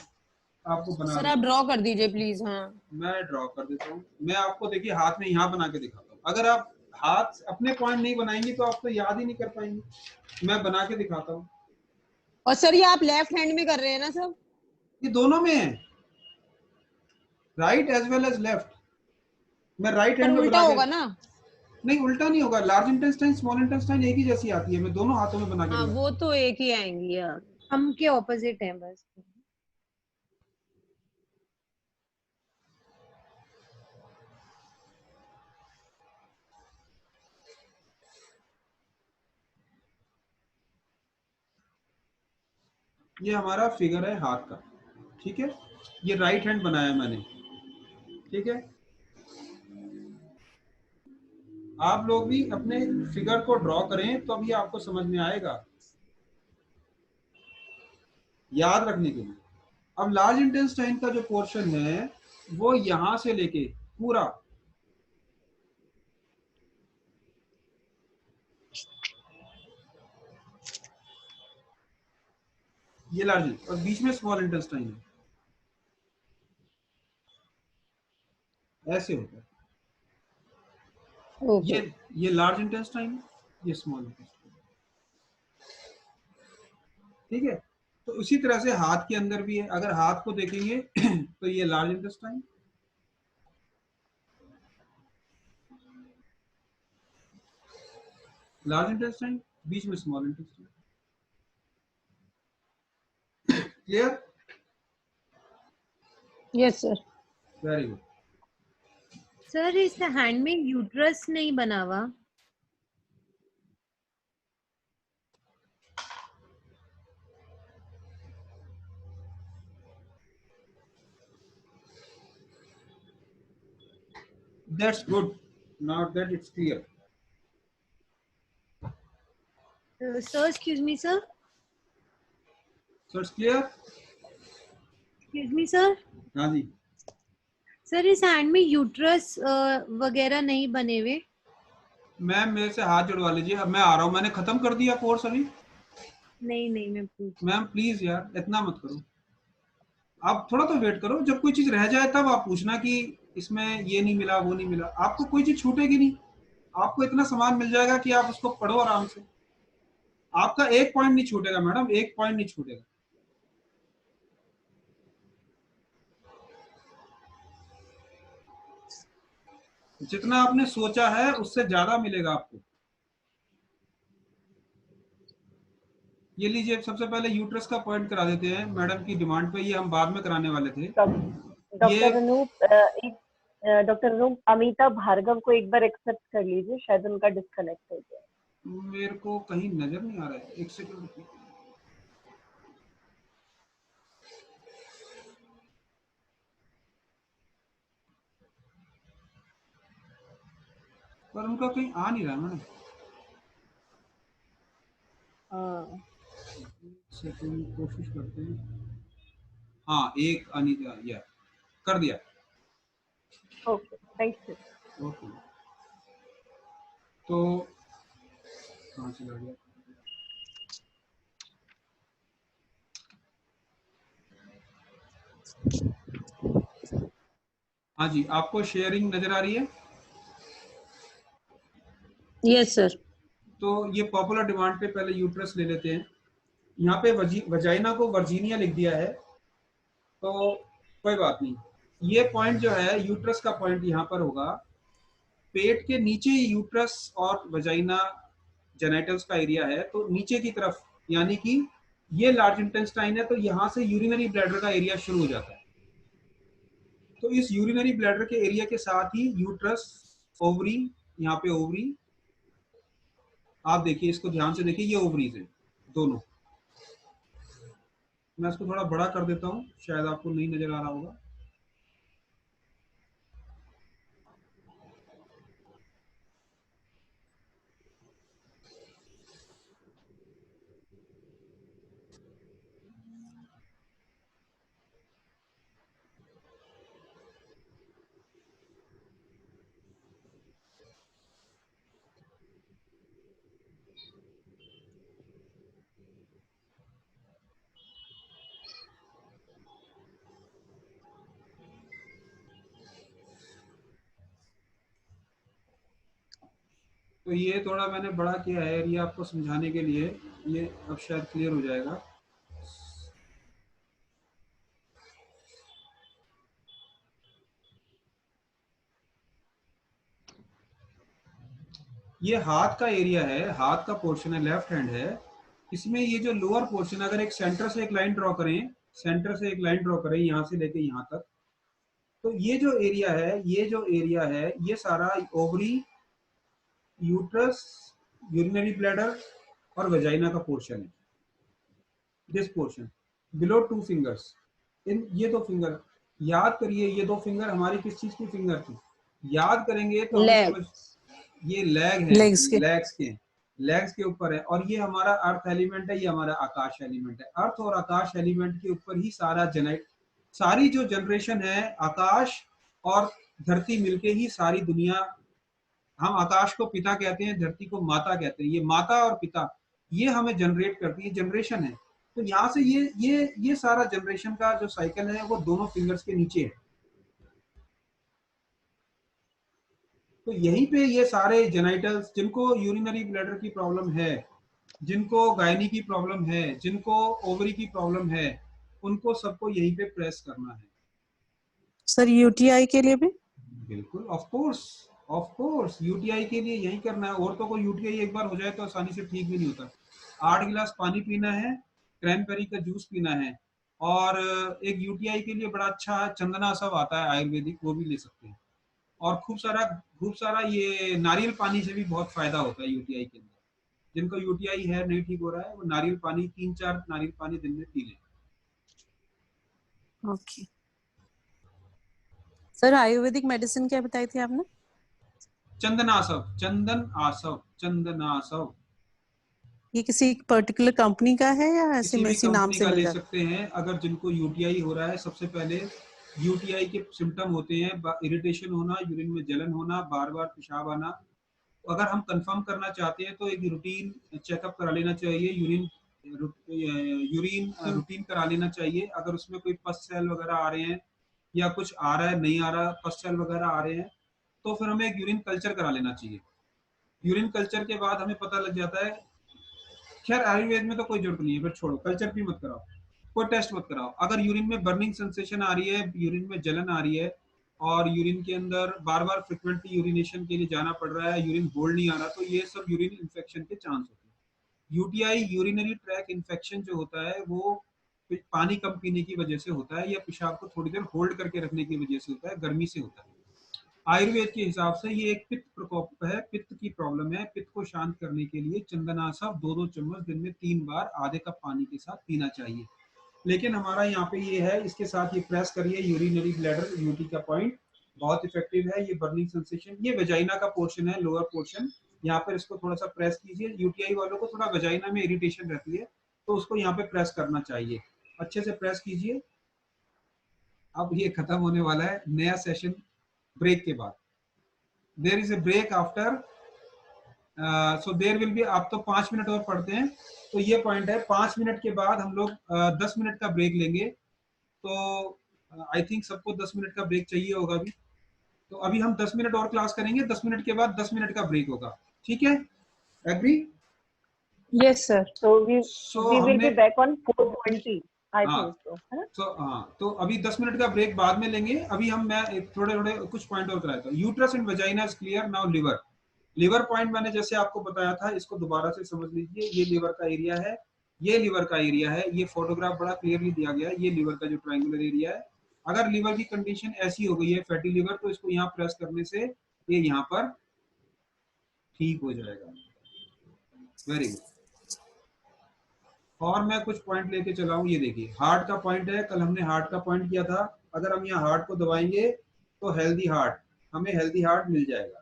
आपको बना। सर आप ड्रॉ कर दीजिए प्लीज। हाँ मैं ड्रॉ कर देता हूँ। मैं आपको देखिए हाथ में यहाँ बना के दिखाता हूँ। अगर आप हाथ अपने पॉइंट नहीं बनाएंगे तो आप तो याद ही नहीं कर पाएंगे। मैं बना के दिखाता हूँ। और सर ये आप लेफ्ट हैंड में कर रहे हैं ना सब? ये दोनों में है, right as well as left. मैं राइट हैंड में उल्टा बना के, होगा ना? नहीं उल्टा नहीं होगा। लार्ज इंटेस्टाइन स्मॉल इंटेस्टाइन एक ही जैसी आती है। मैं दोनों हाथों में बना के हाँ वो तो एक ही आएंगी यार। हम के ऑपोजिट हैं बस। ये हमारा फिगर है हाथ का, ठीक है। ये राइट हैंड बनाया मैंने, ठीक है। आप लोग भी अपने फिगर को ड्रॉ करें तो अभी आपको समझ में आएगा, याद रखने के लिए। अब लार्ज इंटेस्टाइन का जो पोर्शन है वो यहां से लेके पूरा ये लार्ज और बीच में स्मॉल इंटेस्टाइन है, ऐसे होता है। ओके ये लार्ज इंटेस्टाइन, ये स्मॉल इंटेस्टाइन, ठीक है। तो उसी तरह से हाथ के अंदर भी है। अगर हाथ को देखेंगे तो ये लार्ज इंटेस्टाइन, लार्ज इंटेस्टाइन, बीच में small intestine. Clear? Yes sir. Very good. Sir इस हैंड में यूट्रस नहीं बना हुआ? That's good. Now that it's clear. Sir excuse me sir. So it's clear? Excuse me sir. हाँ जी। सर इस hand में यूट्रस वगैरह नहीं बने हुए? मैम मेरे से हाथ जुड़वा लीजिए। अब मैं आ रहा हूँ, मैंने खत्म कर दिया कोर्स अभी। नहीं मैं पूछ। मैम प्लीज यार इतना मत करो। आप थोड़ा तो वेट करो, जब कोई चीज रह जाए तब आप पूछना कि इसमें ये नहीं मिला वो नहीं मिला। आपको कोई चीज छूटेगी नहीं, आपको इतना सामान मिल जाएगा कि आप उसको पढ़ो आराम से। आपका एक पॉइंट नहीं छूटेगा मैडम, एक पॉइंट नहीं छूटेगा। जितना आपने सोचा है उससे ज्यादा मिलेगा आपको। ये लीजिए, सबसे पहले यूट्रस का पॉइंट करा देते हैं मैडम की डिमांड पे। ये हम बाद में कराने वाले थे। डॉक्टर अनूप अमिता भार्गव को एक बार एक्सेप्ट कर लीजिए, शायद उनका डिस्कनेक्ट हो गया। मेरे को कहीं नजर नहीं आ रहा है, एक सेकंड रुकिए। पर उनका कहीं आ नहीं रहा मैडम। सेकंड कोशिश करते हैं। हाँ एक अनिता, या कर दिया। Okay thank you. ओके तो कहाँ से लग गया? हाँ जी, आपको शेयरिंग नजर आ रही है? Yes sir. तो ये पॉपुलर डिमांड पे पहले यूट्रस ले लेते हैं। यहाँ पे वजाइना को वर्जीनिया लिख दिया है, तो कोई बात नहीं। ये पॉइंट जो है यूट्रस का पॉइंट यहाँ पर होगा। पेट के नीचे यूट्रस और वजाइना जेनिटल्स का एरिया है, तो नीचे की तरफ, यानी कि ये लार्ज इंटेस्टाइन है, तो यहाँ से यूरिनरी ब्लैडर का एरिया शुरू हो जाता है। तो इस यूरिनरी ब्लैडर के एरिया के साथ ही यूट्रस, ओवरी, यहाँ पे ओवरी, आप देखिए इसको ध्यान से देखिए, ये ओवरीज है दोनों। मैं इसको थोड़ा बड़ा कर देता हूँ, शायद आपको नहीं नजर आ रहा होगा। तो ये थोड़ा मैंने बड़ा किया है ये आपको समझाने के लिए, ये अब शायद क्लियर हो जाएगा। ये हाथ का एरिया है, हाथ का पोर्शन है, लेफ्ट हैंड है। इसमें ये जो लोअर पोर्शन, अगर एक सेंटर से एक लाइन ड्रॉ करें, सेंटर से एक लाइन ड्रॉ करें यहाँ से लेके यहाँ तक, तो ये जो एरिया है, ये जो एरिया है, ये सारा ओवरी, यूट्रस, यूरिनरी ब्लैडर और वेजाइना का पोर्शन है। दिस पोर्शन बिलो 2 फिंगर्स, इन ये 2 फिंगर याद करिए, ये 2 फिंगर हमारी किस चीज की फिंगर थी, याद करेंगे तो हमें समझ, ये लेग है, लेग्स के ऊपर है, और ये हमारा अर्थ एलिमेंट है, ये हमारा आकाश एलिमेंट है। अर्थ और आकाश एलिमेंट के ऊपर ही सारी जो जनरेशन है, आकाश और धरती मिलके ही सारी दुनिया, हम आकाश को पिता कहते हैं, धरती को माता कहते हैं, ये माता और पिता ये हमें जनरेट करती है, जनरेशन है। तो यहाँ से ये सारा जनरेशन का जो साइकिल है वो दोनों फिंगर्स के नीचे है। तो यहीं पे ये सारे जेनाइटल्स, जिनको यूरिनरी ब्लैडर की प्रॉब्लम है, जिनको गायनी की प्रॉब्लम है, जिनको ओवरी की प्रॉब्लम है, उनको सबको यहीं पे प्रेस करना है। सर यूटीआई के लिए भी? बिल्कुल, ऑफ कोर्स यूटीआई के लिए यही करना है। औरतों को यूटीआई एक बार हो जाए तो आसानी से ठीक भी नहीं होता। 8 गिलास पानी पीना है, क्रैनबेरी का जूस पीना है, और एक यूटीआई के लिए बड़ा अच्छा चंदनासव आता है आयुर्वेदिक, वो भी ले सकते हैं। और खूब सारा ये नारियल पानी से भी बहुत फायदा होता है यूटीआई के अंदर। जिनको यूटीआई है, नहीं ठीक हो रहा है, वो नारियल पानी 3-4 नारियल पानी दिन में पी लें। ओके सर, आयुर्वेदिक मेडिसिन क्या बताई थी आपने? चंदनासव। ये किसी पर्टिकुलर कंपनी का है या ऐसे में इसी नाम से मिल जाता है? ले सकते हैं। अगर जिनको यूटीआई हो रहा है, सबसे पहले यूटीआई के सिम्टम होते हैं इरिटेशन होना, यूरिन में जलन होना, बार बार पेशाब आना। अगर हम कंफर्म करना चाहते हैं तो एक रूटीन चेकअप करा लेना चाहिए, यूरिन रूटीन करा लेना चाहिए। अगर उसमें कोई पस सेल वगैरह आ रहे हैं या कुछ आ रहा है, नहीं आ रहा, पस सेल वगैरह आ रहे हैं, तो फिर हमें एक यूरिन कल्चर करा लेना चाहिए। यूरिन कल्चर के बाद हमें पता लग जाता है, खैर आयुर्वेद में तो कोई जरूरत नहीं है, फिर छोड़ो, कल्चर भी मत कराओ, कोई टेस्ट मत कराओ। अगर यूरिन में बर्निंग सेंसेशन आ रही है, यूरिन में जलन आ रही है, और यूरिन के अंदर बार बार फ्रिक्वेंटली यूरिनेशन के लिए जाना पड़ रहा है, यूरिन होल्ड नहीं आ रहा, तो ये सब यूरिन इन्फेक्शन के चांस होते हैं। यूटीआई यूरिनरी ट्रैक इन्फेक्शन जो होता है वो पानी कम पीने की वजह से होता है, या पेशाब को थोड़ी देर होल्ड करके रखने की वजह से होता है, गर्मी से होता है। आयुर्वेद के हिसाब से ये एक पित्त प्रकोप है, पित्त की प्रॉब्लम है। पित्त को शांत करने के लिए चंदनासव 2-2 चम्मच दिन में 3 बार आधे कप पानी के साथ पीना चाहिए। लेकिन हमारा यहाँ पे ये है, इसके साथ ये प्रेस करिए, यूरिनरी ब्लैडर यूटी का पॉइंट बहुत इफेक्टिव है। ये बर्निंग सेंसेशन, ये वेजाइना का पोर्शन है, लोअर पोर्शन, यहाँ पर इसको थोड़ा सा प्रेस कीजिए। यूटीआई वालों को थोड़ा वेजाइना में इरिटेशन रहती है, तो उसको यहाँ पे प्रेस करना चाहिए, अच्छे से प्रेस कीजिए। अब ये खत्म होने वाला है, नया सेशन ब्रेक के बाद। There is a break after, so there will be, आप तो 5 मिनट और पढ़ते हैं, तो ये पॉइंट है। 5 मिनट के बाद हम लोग 10 मिनट का ब्रेक लेंगे। तो आई थिंक सबको 10 मिनट का ब्रेक चाहिए होगा अभी। तो अभी हम 10 मिनट और क्लास करेंगे, 10 मिनट के बाद 10 मिनट का ब्रेक होगा, ठीक है? Agree? Yes sir. So we will be back on 4:20 I think so, है ना? तो अभी 10 मिनट का ब्रेक बाद में लेंगे। अभी मैं थोड़े कुछ पॉइंट और कराता हूँ। Uterus and vagina is clear. Now liver point मैंने जैसे आपको बताया था, इसको दोबारा से समझ लीजिए। ये लिवर का एरिया है, ये लिवर का एरिया है, ये फोटोग्राफ बड़ा क्लियरली दिया गया है, ये लिवर का जो ट्रायंगुलर एरिया है। अगर लिवर की कंडीशन ऐसी हो गई है, फैटी लिवर, तो इसको यहाँ प्रेस करने से ये यहाँ पर ठीक हो जाएगा। Very good. और मैं कुछ पॉइंट लेके चला हूँ, ये देखिए हार्ट का पॉइंट है। कल हमने हार्ट का पॉइंट किया था। अगर हम यहाँ हार्ट को दबाएंगे तो हेल्दी हार्ट, हमें हेल्दी हार्ट मिल जाएगा।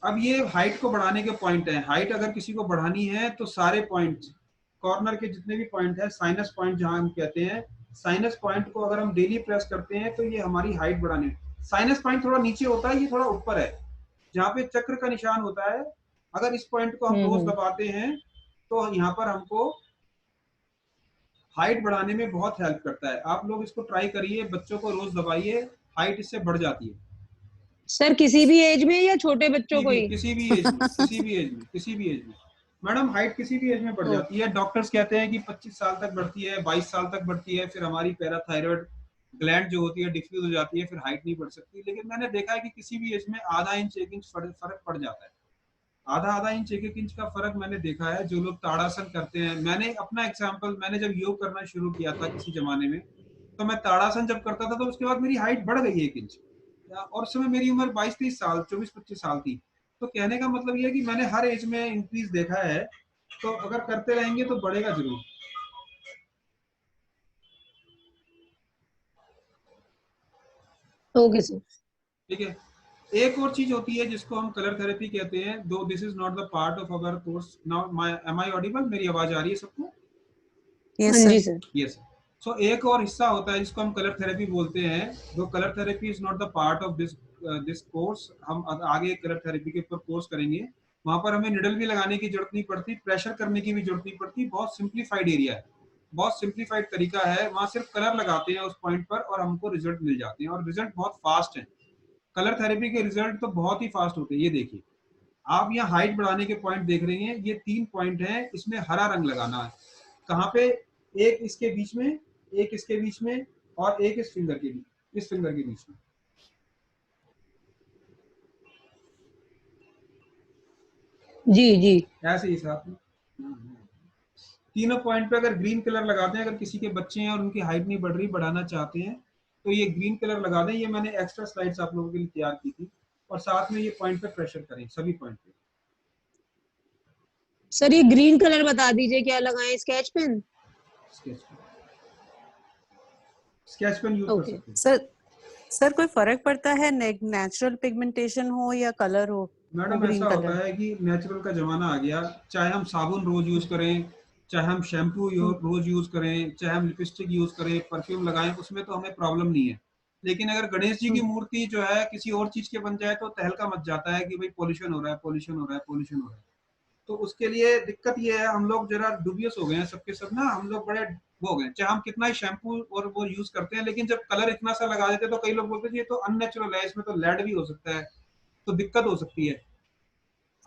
अब ये हाइट को बढ़ाने के पॉइंट है। हाइट अगर किसी को बढ़ानी है तो सारे पॉइंट, कॉर्नर के जितने भी पॉइंट है, साइनस पॉइंट जहां हम कहते हैं, साइनस पॉइंट को अगर हम डेली प्रेस करते हैं तो ये हमारी हाइट बढ़ाने। साइनस पॉइंट थोड़ा नीचे होता है, ये थोड़ा ऊपर है, जहाँ पे चक्र का निशान होता है। अगर इस पॉइंट को हम रोज दबाते हैं तो यहाँ पर हमको हाइट बढ़ाने में बहुत हेल्प करता है। आप लोग इसको ट्राई करिए, बच्चों को रोज दबाइए, हाइट इससे बढ़ जाती है। सर किसी भी एज में या छोटे बच्चों को ही? किसी भी एज में, किसी भी एज में मैडम, हाइट किसी भी एज में बढ़ जाती है। डॉक्टर्स कहते हैं कि 25 साल तक बढ़ती है, 22 साल तक बढ़ती है, फिर हमारी पैराथायराइड ग्लैंड जो होती है डिफ्यूज हो जाती है, फिर हाइट नहीं बढ़ सकती। लेकिन मैंने देखा है कि किसी भी एज में आधा इंच 1 इंच फर्क पड़ जाता है। आधा इंच 1 इंच का फर्क मैंने देखा है। जो लोग ताड़ासन करते हैं, मैंने अपना एग्जाम्पल, मैंने जब योग करना शुरू किया था किसी जमाने में, तो मैं ताड़ासन जब करता था तो उसके बाद मेरी हाइट बढ़ गई 1 इंच, और उस समय मेरी उम्र 22-23 साल, 24-25 साल थी। तो कहने का मतलब ये है कि मैंने हर एज में इंक्रीज देखा है, तो अगर करते रहेंगे तो बढ़ेगा जरूर। Okay sir. ठीक है। एक और चीज होती है जिसको हम कलर थेरेपी कहते हैं, though this is not the part of our course now. Am I audible? मेरी आवाज आ रही है सबको? यस हाँ जी सर। सर। यस। सो एक और हिस्सा होता है जिसको हम कलर थेरेपी बोलते हैं। दो colour therapy is not the part of this course. हम आगे कलर थेरेपी के ऊपर कोर्स करेंगे, वहां पर हमें निडल भी लगाने की जरूरत नहीं पड़ती, प्रेशर करने की भी जरूरत नहीं पड़ती। बहुत सिंप्लीफाइड एरिया है, बहुत सिंप्लीफाइड तरीका है। वहां सिर्फ कलर लगाते हैं उस पॉइंट पर और हमको रिजल्ट मिल जाते हैं, और रिजल्ट बहुत फास्ट है। कलर थेरेपी के रिजल्ट तो बहुत ही फास्ट होते हैं। ये देखिए, आप यहाँ हाइट बढ़ाने के पॉइंट देख रहे हैं, ये 3 पॉइंट हैं, इसमें हरा रंग लगाना है। कहाँ पे? एक इसके बीच में, एक इसके बीच में, और एक इस फिंगर के बीच, इस फिंगर के बीच में। जी जी। ऐसे ही साथ में तीनों पॉइंट पे अगर ग्रीन कलर लगाते हैं, अगर किसी के बच्चे हैं और उनकी हाइट नहीं बढ़ रही, बढ़ाना चाहते हैं, तो ये ग्रीन कलर लगा दें। ये मैंने एक्स्ट्रा स्लाइड्स आप लोगों के लिए तैयार की थी। और साथ में ये पॉइंट पे प्रेशर करें, सभी पॉइंट पे। सर ये ग्रीन कलर बता दीजिए क्या लगाएं? Sketch pen? Sketch pen use कर ओके सकते हैं। सर कोई फर्क पड़ता है नेचुरल पिगमेंटेशन हो या कलर हो? मैडम ग्रीन ऐसा होता कलर। है कि नेचुरल का जमाना आ गया। चाहे हम साबुन रोज यूज करें, चाहे हम शैम्पू रोज यूज करें, चाहे हम लिपस्टिक यूज करें, परफ्यूम लगाएं, उसमें तो हमें प्रॉब्लम नहीं है। लेकिन अगर गणेश जी की मूर्ति जो है किसी और चीज के बन जाए तो तहलका मच जाता है कि भाई पोल्यूशन हो रहा है, पोल्यूशन हो रहा है, पोल्यूशन हो रहा है। तो उसके लिए दिक्कत ये है, हम लोग जरा डुबियस हो गए हैं सबके सब ना, हम लोग बड़े वो हो गए। चाहे हम कितना ही शैम्पू और वो यूज करते हैं, लेकिन जब कलर इतना सा लगा देते हैं तो कई लोग बोलते हैं ये तो अननेचुरल है, इसमें तो लेड भी हो सकता है, तो दिक्कत हो सकती है।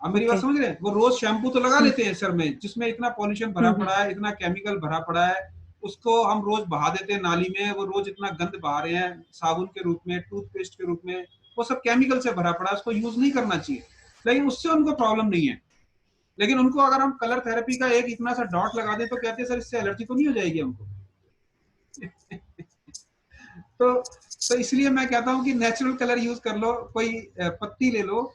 आप मेरी बात समझ रहे हैं? वो रोज शैम्पू तो लगा लेते हैं सर में, जिसमें इतना पॉल्यूशन भरा पड़ा है, इतना केमिकल भरा पड़ा है, उसको हम रोज बहा देते हैं नाली में। वो रोज इतना गंद बहा रहे हैं साबुन के रूप में, टूथपेस्ट के रूप में, वो सब केमिकल से भरा पड़ा है, उसको यूज नहीं करना चाहिए। लेकिन उससे उनको प्रॉब्लम नहीं है। लेकिन उनको अगर हम कलर थेरेपी का एक इतना सा डॉट लगा दें तो कहते हैं सर इससे एलर्जी तो नहीं हो जाएगी हमको? तो इसलिए मैं कहता हूं कि नेचुरल कलर यूज कर लो। कोई पत्ती ले लो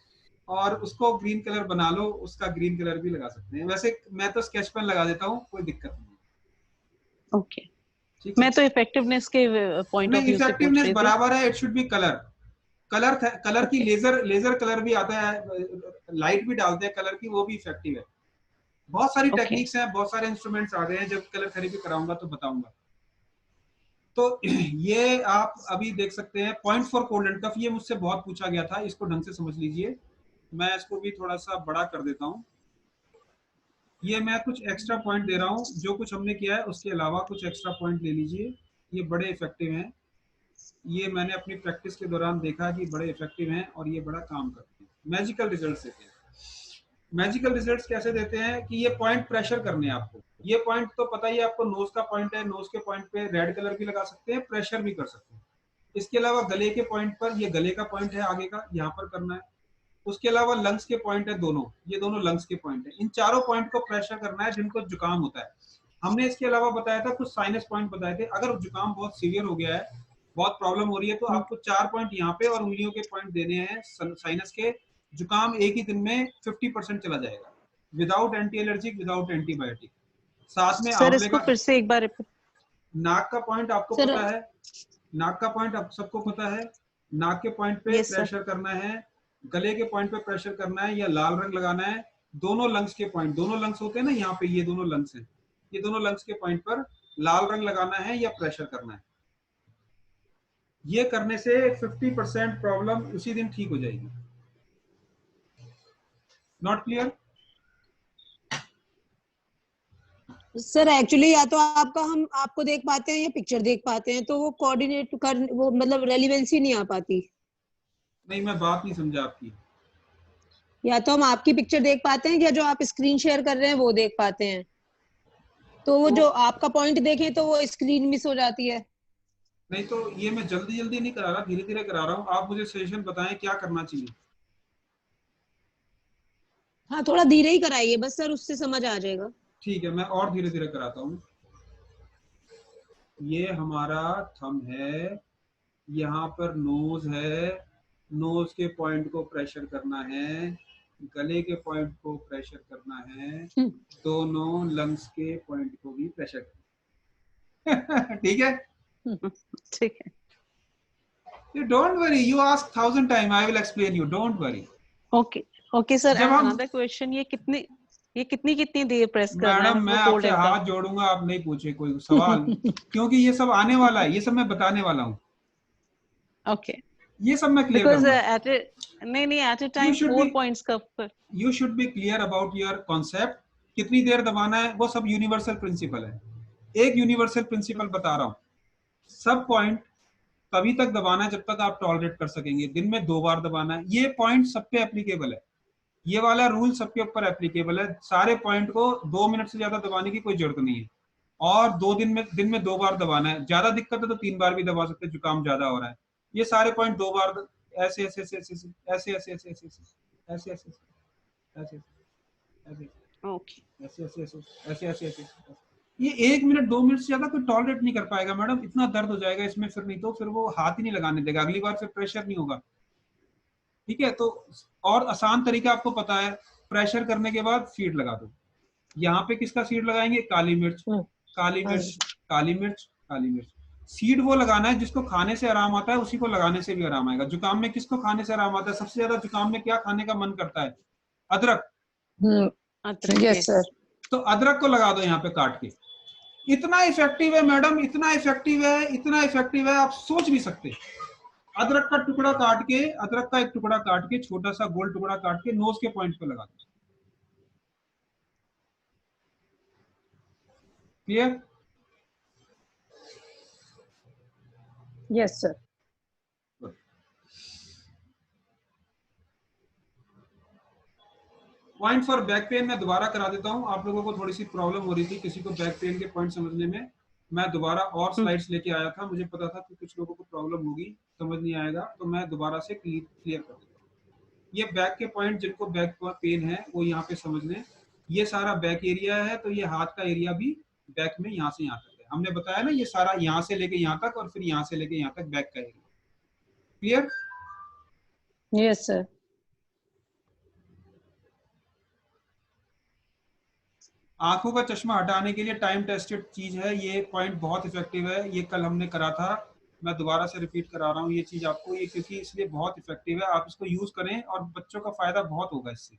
और उसको ग्रीन कलर बना लो, उसका ग्रीन कलर भी लगा सकते हैं। वैसे मैं तो स्केच पेन लगा देता हूँ, कोई दिक्कत नहीं। ओके। मैं तो इफेक्टिवनेस के पॉइंट ऑफ नहीं, व्यू से पूछ इफेक्टिवनेस रही थी। बराबर है, it should be colour. Colour की लेजर कलर भी आता है, लाइट भी डालते हैं कलर की, वो भी इफेक्टिव है। बहुत सारी टेक्निक्स हैं, बहुत सारे इंस्ट्रूमेंट्स आ गए हैं। जब कलर थेरेपी कराऊंगा तो बताऊंगा। तो ये आप अभी देख सकते हैं पॉइंट फॉर कोल्ड एंड कफ, ये मुझसे बहुत पूछा गया था, इसको ढंग से समझ लीजिए। मैं इसको भी थोड़ा सा बड़ा कर देता हूँ। ये मैं कुछ एक्स्ट्रा पॉइंट दे रहा हूँ, जो कुछ हमने किया है उसके अलावा कुछ एक्स्ट्रा पॉइंट ले लीजिए। ये बड़े इफेक्टिव हैं, ये मैंने अपनी प्रैक्टिस के दौरान देखा कि बड़े इफेक्टिव हैं और ये बड़ा काम करते हैं, मैजिकल रिजल्ट्स देते हैं। मैजिकल रिजल्ट्स कैसे देते हैं कि ये पॉइंट प्रेशर करने हैं आपको। ये पॉइंट तो पता ही है आपको, नोज का पॉइंट है, नोज के पॉइंट पे रेड कलर भी लगा सकते हैं, प्रेशर भी कर सकते हैं। इसके अलावा गले के पॉइंट पर, ये गले का पॉइंट है आगे का, यहाँ पर करना है। उसके अलावा लंग्स के पॉइंट है दोनों, ये दोनों लंग्स के पॉइंट है। इन चारों पॉइंट को प्रेशर करना है जिनको जुकाम होता है। हमने इसके अलावा बताया था कुछ साइनस पॉइंट बताए थे। अगर जुकाम बहुत सीवियर हो गया है, बहुत प्रॉब्लम हो रही है, तो आपको 4 पॉइंट यहाँ पे और उंगलियों के पॉइंट देने हैं साइनस के। जुकाम एक ही दिन में 50% चला जाएगा, without anti allergic, without antibiotic. साथ में सर आंवले इसको का। फिर से एक बार। नाक का पॉइंट आपको सर पता है, नाक का पॉइंट आप सबको पता है। नाक के पॉइंट पे यस सर। प्रेशर करना है, गले के पॉइंट पे प्रेशर करना है या लाल रंग लगाना है। दोनों लंग्स के पॉइंट, दोनों लंग्स होते हैं ना यहाँ पे, ये दोनों लंग्स हैं, ये दोनों लंग्स के पॉइंट पर लाल रंग लगाना है या प्रेशर करना है। ये करने से 50% प्रॉब्लम उसी दिन ठीक हो जाएगी। Not clear? सर एक्चुअली या तो आपका हम आपको देख पाते हैं या पिक्चर देख पाते हैं, तो वो कोऑर्डिनेट कर, वो मतलब रेलिवेंसी नहीं आ पाती। नहीं, मैं बात नहीं समझा आपकी। या तो हम आपकी पिक्चर देख पाते हैं या जो आप स्क्रीन शेयर कर रहे हैं वो देख पाते हैं। तो वो जो आपका पॉइंट देखें तो वो स्क्रीन मिस हो जाती है। नहीं तो ये मैं जल्दी जल्दी नहीं करा रहा, धीरे धीरे करा रहा हूँ। आप मुझे सजेशन बताएं क्या करना चाहिए। हाँ, थोड़ा धीरे ही कराइए बस सर, उससे समझ आ जाएगा। ठीक है, मैं और धीरे धीरे कराता हूँ। ये हमारा थंब है, यहाँ पर नोज है, नोज के पॉइंट को प्रेशर करना है, गले के पॉइंट को प्रेशर करना है, दोनों लंग्स के पॉइंट को भी प्रेशर करना है। ठीक है, ठीक है। You don't worry, you ask 1,000 times, I will explain you, don't worry. Okay sir, जब and हम another question, ये कितनी देर प्रेस करना है? मैडम, मैं आपसे हाथ जोड़ूंगा, आप नहीं पूछे कोई सवाल। क्योंकि ये सब आने वाला है, ये सब मैं बताने वाला हूँ। Okay. ये सब मैं क्लियर Because करूंगा। at a time 4 points cover. You should be clear about your concept. कितनी देर दबाना है वो सब यूनिवर्सल प्रिंसिपल है। एक यूनिवर्सल प्रिंसिपल बता रहा हूँ, सब पॉइंट तभी तक दबाना है जब तक आप टॉलरेट कर सकेंगे। दिन में 2 बार दबाना है, ये पॉइंट सब पे एप्लीकेबल है, ये वाला रूल सबके ऊपर एप्लीकेबल है। सारे पॉइंट को 2 मिनट से ज्यादा दबाने की कोई जरूरत नहीं है, और दिन में 2 बार दबाना है। ज्यादा दिक्कत है तो 3 बार भी दबा सकते हैं, जुकाम ज्यादा हो रहा है। ये सारे पॉइंट 2 बार ऐसे ऐसे ऐसे ऐसे ऐसे ऐसे ऐसे ऐसे ऐसे ऐसे ऐसे ऐसे ऐसे ऐसे ऐसे। ये 1 मिनट 2 मिनट से ज्यादा कोई टॉलरेट नहीं कर पाएगा मैडम, इतना दर्द हो जाएगा इसमें, फिर नहीं तो फिर वो हाथ ही नहीं लगाने देगा, अगली बार फिर प्रेशर नहीं होगा। ठीक है, तो और आसान तरीका आपको पता है, प्रेशर करने के बाद सीड लगा दो। यहाँ पे किसका सीड लगाएंगे? काली मिर्च, काली मिर्च, काली मिर्च, काली मिर्च। सीड वो लगाना है जिसको खाने से आराम आता है, उसी को लगाने से भी आराम आएगा। जुकाम में किसको खाने से आराम आता है? सबसे ज्यादा जुकाम में क्या खाने का मन करता है? अदरक। Yes sir. तो अदरक को लगा दो यहाँ पे काट के। इतना इफेक्टिव है मैडम, इतना इफेक्टिव है, इतना इफेक्टिव है, आप सोच भी सकते। अदरक का टुकड़ा काट के, अदरक का एक टुकड़ा काट के, छोटा सा गोल टुकड़ा काट के नोज के पॉइंट पे लगा दो। Clear? Yes sir. Point for back pain मैं दोबारा करा देता हूं। आप लोगों को थोड़ी सी प्रॉब्लम हो रही थी किसी को बैक पेन के पॉइंट समझने में, मैं दोबारा और स्लाइड्स लेके आया था। मुझे पता था कि कुछ लोगों को प्रॉब्लम होगी, समझ नहीं आएगा, तो मैं दोबारा से क्लियर कर देता हूँ। ये बैक के पॉइंट जिनको बैक पेन है वो यहाँ पे समझ लें। ये सारा बैक एरिया है, तो ये हाथ का एरिया भी बैक में यहाँ से यहाँ तक है। हमने बताया ना, ये सारा यहाँ से लेके यहाँ तक और फिर यहाँ से लेके यहाँ तक बैक का एरिया। क्लियर? Yes sir. आंखों का चश्मा हटाने के लिए टाइम टेस्टेड चीज है, ये पॉइंट बहुत इफेक्टिव है। ये कल हमने करा था, मैं दोबारा से रिपीट करा रहा हूँ ये चीज आपको, ये क्योंकि इसलिए बहुत इफेक्टिव है। आप इसको यूज करें और बच्चों का फायदा बहुत होगा इससे।